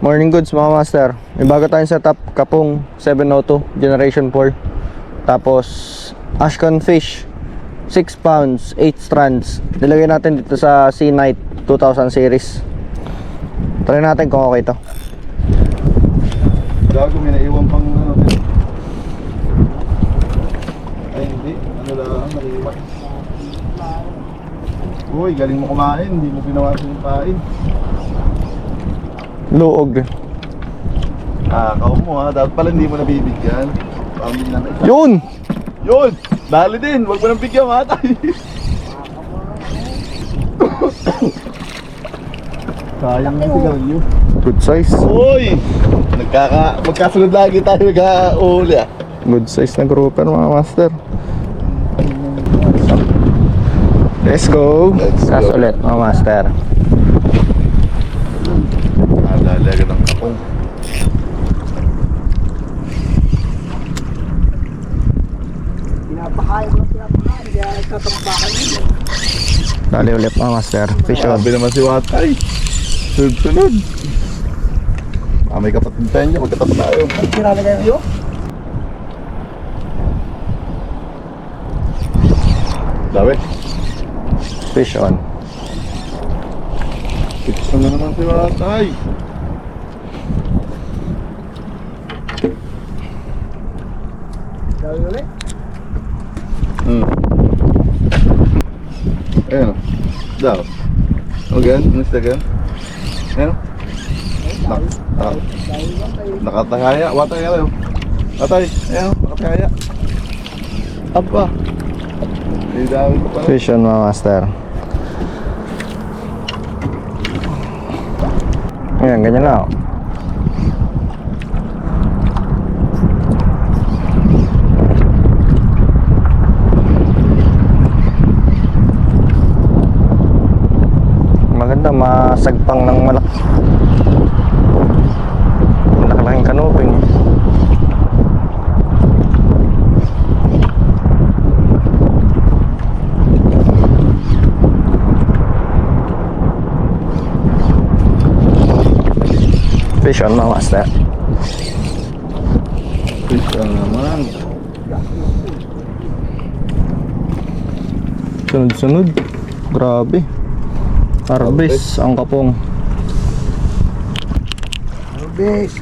Morning goods mga master. May bago tayong setup, Kapong 702 Generation 4. Tapos Ashcon Fish 6 pounds, 8 strands. Nilagay natin dito sa Sea Knight 2000 series. Try natin kung okay to. Gago, may naiwan pang ano. Ay hindi, ano lang, naiwan. Uy, galing mo kumain, hindi mo pinawasan yung pain. Luog. Kakaw mo ha, dapat pala hindi mo nabibigyan. Pamili na isa. Yun! Yun! Dali din, wag mo nang bigyan matay. Sayang na sigarilyo. Good size. Uy! Magkasunod lagi tayo magka-uli ah. Good size na grouper mga master. Let's go. Let's go. Cast ulit mga master. Dali agad ng kapong. Pinapakain mo, kaya nagtatambakan yun. Dali ulit mga master. Fish on. Sabi naman si Watay. Sunod-sunod. May kapatid tayo niya, magkatapat tayo. Kinalagay mo yun? Dawi. Fish on. Gusto na naman si Watay. Gawin ulit. Ayan o. Daw. Again, next again. Ayan o. Nakatahaya. Watay ayan o. Watay. Ayan o. Nakatahaya. Aba. Ay, dami ko pala. Fish on mga master. Ayan, ganyan lang. Maganda, masagpang ng malaki-laking kanuping. Fish on mga master. Fish on naman. Sunod-sunod. Grabe. Harvest ang kapong. Rubis.